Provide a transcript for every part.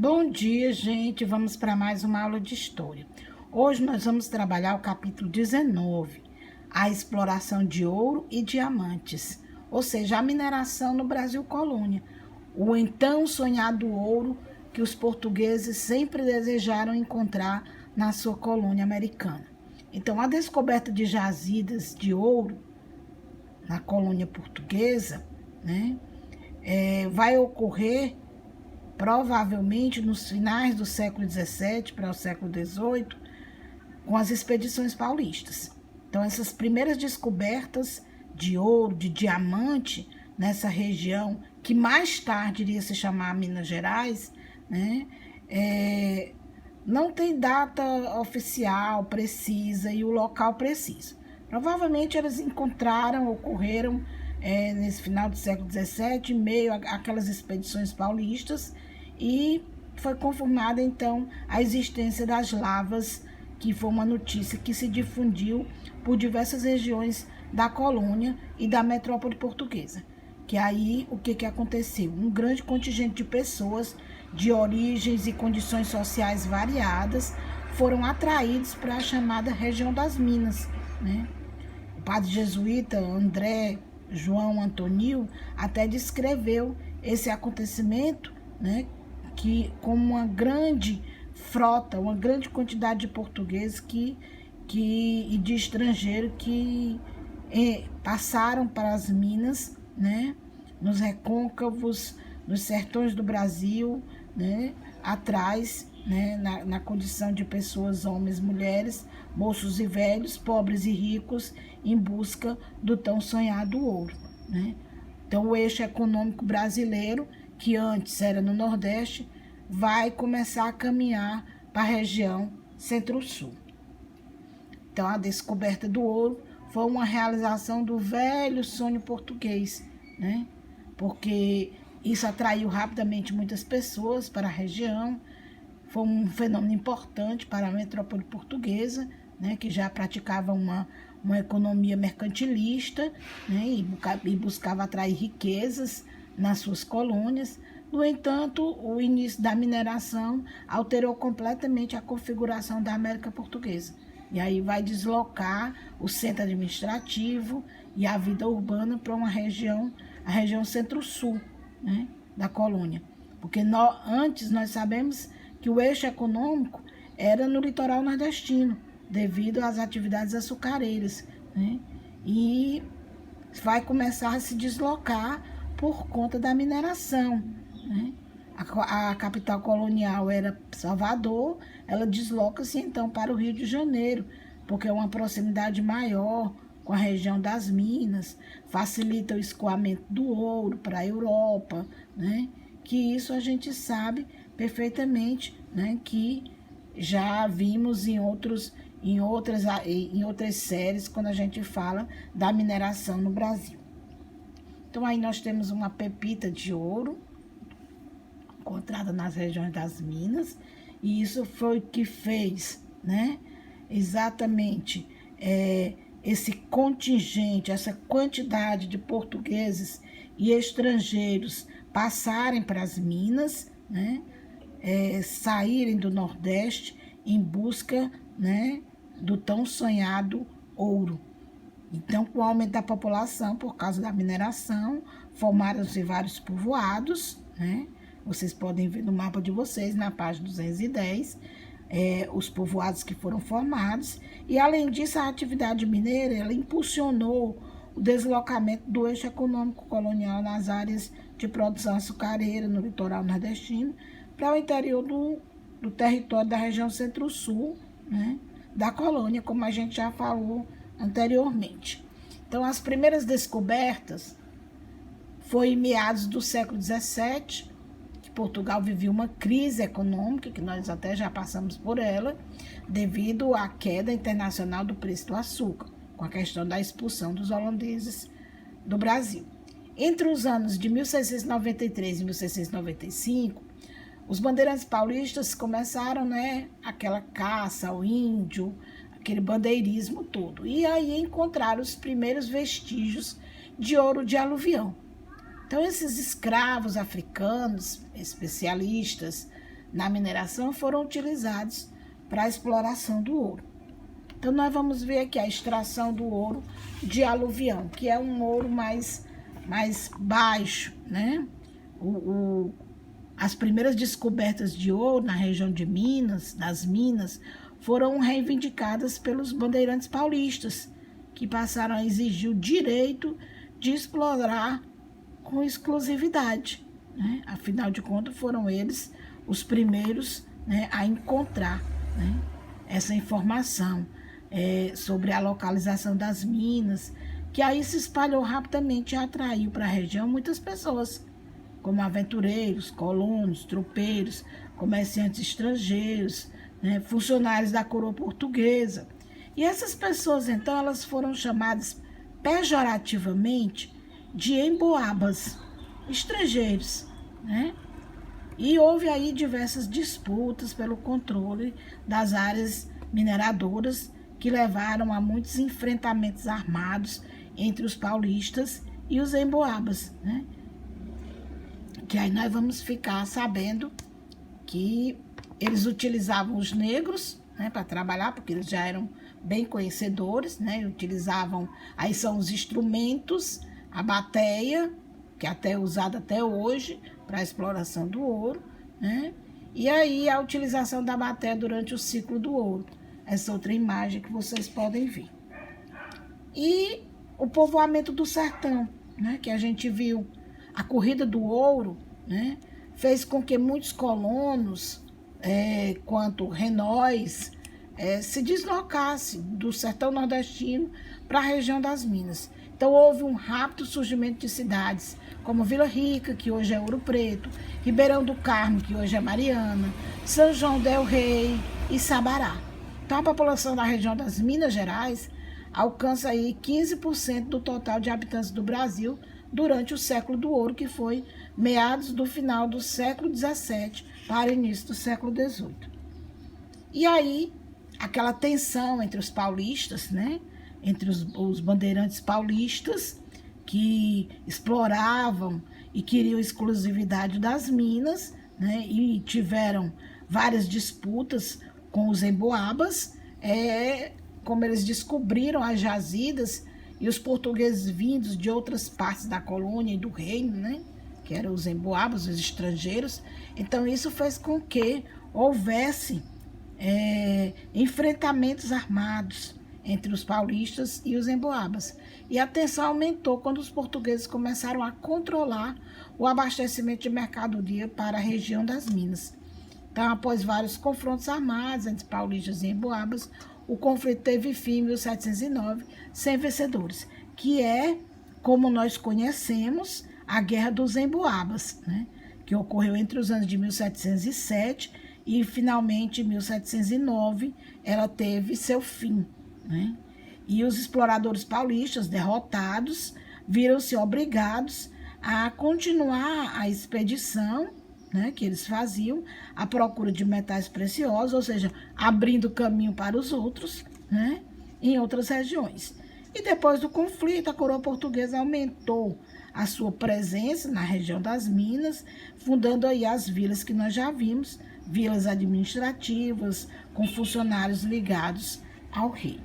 Bom dia, gente. Vamos para mais uma aula de história. Hoje nós vamos trabalhar o capítulo 19, a exploração de ouro e diamantes, ou seja, a mineração no Brasil colônia, o então sonhado ouro que os portugueses sempre desejaram encontrar na sua colônia americana. Então, a descoberta de jazidas de ouro na colônia portuguesa, vai ocorrer provavelmente nos finais do século XVII para o século XVIII, com as expedições paulistas. Então, essas primeiras descobertas de ouro, de diamante, nessa região, que mais tarde iria se chamar Minas Gerais, não tem data oficial precisa e o local preciso. Provavelmente eles ocorreram nesse final do século XVII, em meio àquelas expedições paulistas, e foi confirmada, então, a existência das lavas, que foi uma notícia que se difundiu por diversas regiões da colônia e da metrópole portuguesa. Que aí, o que aconteceu? Um grande contingente de pessoas de origens e condições sociais variadas foram atraídos para a chamada região das Minas, O padre jesuíta André João Antonil até descreveu esse acontecimento, que como uma grande frota, uma grande quantidade de portugueses e de estrangeiros que passaram para as minas, nos recôncavos, nos sertões do Brasil, atrás, na condição de pessoas, homens, mulheres, moços e velhos, pobres e ricos, em busca do tão sonhado ouro. Então, o eixo econômico brasileiro, que antes era no Nordeste, vai começar a caminhar para a região Centro-Sul. Então, a descoberta do ouro foi uma realização do velho sonho português, porque isso atraiu rapidamente muitas pessoas para a região. Foi um fenômeno importante para a metrópole portuguesa, que já praticava uma economia mercantilista, e buscava atrair riquezas nas suas colônias. No entanto, o início da mineração alterou completamente a configuração da América Portuguesa. E aí vai deslocar o centro administrativo e a vida urbana para a região centro-sul, da colônia. Porque antes nós sabemos que o eixo econômico era no litoral nordestino, devido às atividades açucareiras, e vai começar a se deslocar por conta da mineração. A capital colonial era Salvador, ela desloca-se então para o Rio de Janeiro, porque é uma proximidade maior com a região das Minas, facilita o escoamento do ouro para a Europa, que isso a gente sabe perfeitamente, que já vimos em outras séries quando a gente fala da mineração no Brasil. Então, aí nós temos uma pepita de ouro encontrada nas regiões das Minas, e isso foi o que fez, exatamente esse contingente, essa quantidade de portugueses e estrangeiros passarem para as Minas, saírem do Nordeste em busca, do tão sonhado ouro. Então, com o aumento da população, por causa da mineração, formaram-se vários povoados, Vocês podem ver no mapa de vocês, na página 210, os povoados que foram formados. E, além disso, a atividade mineira, ela impulsionou o deslocamento do eixo econômico colonial nas áreas de produção açucareira, no litoral nordestino, para o interior do território da região centro-sul, da colônia, como a gente já falou anteriormente. Então, as primeiras descobertas foi em meados do século XVII, que Portugal vivia uma crise econômica, que nós até já passamos por ela, devido à queda internacional do preço do açúcar, com a questão da expulsão dos holandeses do Brasil. Entre os anos de 1693 e 1695, os bandeirantes paulistas começaram, aquela caça ao índio, aquele bandeirismo todo. E aí encontraram os primeiros vestígios de ouro de aluvião. Então, esses escravos africanos, especialistas na mineração foram utilizados para a exploração do ouro. Então, nós vamos ver aqui a extração do ouro de aluvião, que é um ouro mais baixo, né? As primeiras descobertas de ouro na região de Minas, das Minas, foram reivindicadas pelos bandeirantes paulistas, que passaram a exigir o direito de explorar com exclusividade, né? Afinal de contas, foram eles os primeiros, né, a encontrar, né, essa informação sobre a localização das minas, que aí se espalhou rapidamente e atraiu para a região muitas pessoas, como aventureiros, colonos, tropeiros, comerciantes estrangeiros, né, funcionários da coroa portuguesa. E essas pessoas, então, elas foram chamadas pejorativamente de emboabas, estrangeiros, né? E houve aí diversas disputas pelo controle das áreas mineradoras que levaram a muitos enfrentamentos armados entre os paulistas e os emboabas, né? Que aí nós vamos ficar sabendo que eles utilizavam os negros, né, para trabalhar, porque eles já eram bem conhecedores, né? Utilizavam, aí são os instrumentos, a bateia, que é usada até hoje para a exploração do ouro, né? E aí a utilização da bateia durante o ciclo do ouro. Essa outra imagem que vocês podem ver. E o povoamento do sertão, né, que a gente viu, a corrida do ouro, né, fez com que muitos colonos, quanto renóis, se deslocassem do sertão nordestino para a região das Minas. Então houve um rápido surgimento de cidades como Vila Rica, que hoje é Ouro Preto, Ribeirão do Carmo, que hoje é Mariana, São João del Rei e Sabará. Então a população da região das Minas Gerais alcança aí 15% do total de habitantes do Brasil durante o século do ouro, que foi meados do final do século XVII para o início do século XVIII. E aí, aquela tensão entre os paulistas, né? Entre os bandeirantes paulistas, que exploravam e queriam exclusividade das minas, né? E tiveram várias disputas com os emboabas, como eles descobriram as jazidas, e os portugueses vindos de outras partes da colônia e do reino, né, que eram os emboabas, os estrangeiros. Então isso fez com que houvesse enfrentamentos armados entre os paulistas e os emboabas. E a tensão aumentou quando os portugueses começaram a controlar o abastecimento de mercadoria para a região das Minas. Então, após vários confrontos armados entre paulistas e emboabas, o conflito teve fim em 1709, sem vencedores, que é, como nós conhecemos, a Guerra dos Emboabas, né? Que ocorreu entre os anos de 1707 e, finalmente, em 1709, ela teve seu fim, né? E os exploradores paulistas, derrotados, viram-se obrigados a continuar a expedição, né, que eles faziam, à procura de metais preciosos, ou seja, abrindo caminho para os outros, né, em outras regiões. E depois do conflito, a coroa portuguesa aumentou a sua presença na região das Minas, fundando aí as vilas que nós já vimos, vilas administrativas, com funcionários ligados ao rei.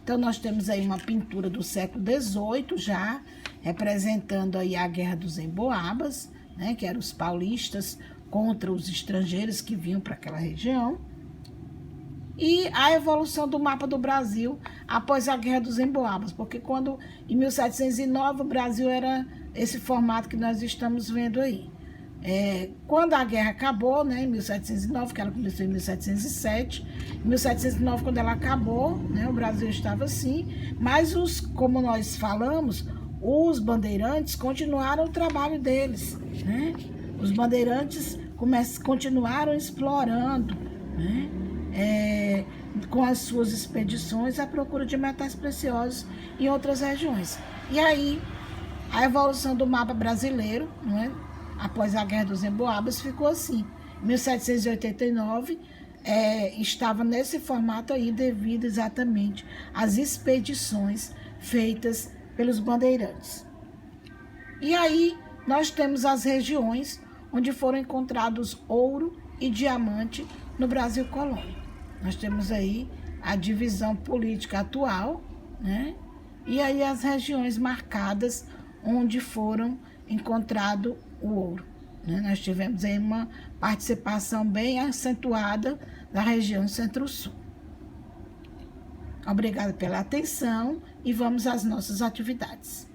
Então, nós temos aí uma pintura do século XVIII já, representando aí a Guerra dos Emboabas, né, que eram os paulistas contra os estrangeiros que vinham para aquela região. E a evolução do mapa do Brasil após a Guerra dos Emboabas, porque quando, em 1709, o Brasil era esse formato que nós estamos vendo aí. Quando a guerra acabou, né, em 1709, que ela começou em 1707, em 1709, quando ela acabou, né, o Brasil estava assim, mas como nós falamos, os bandeirantes continuaram o trabalho deles, né? Os bandeirantes continuaram explorando, né, com as suas expedições à procura de metais preciosos em outras regiões. E aí, a evolução do mapa brasileiro, né, após a Guerra dos Emboabas, ficou assim. Em 1789, estava nesse formato aí devido exatamente às expedições feitas pelos bandeirantes. E aí nós temos as regiões onde foram encontrados ouro e diamante no Brasil colônia. Nós temos aí a divisão política atual, né? E aí as regiões marcadas onde foram encontrado o ouro, né? Nós tivemos aí uma participação bem acentuada da região Centro-Sul. Obrigada pela atenção e vamos às nossas atividades.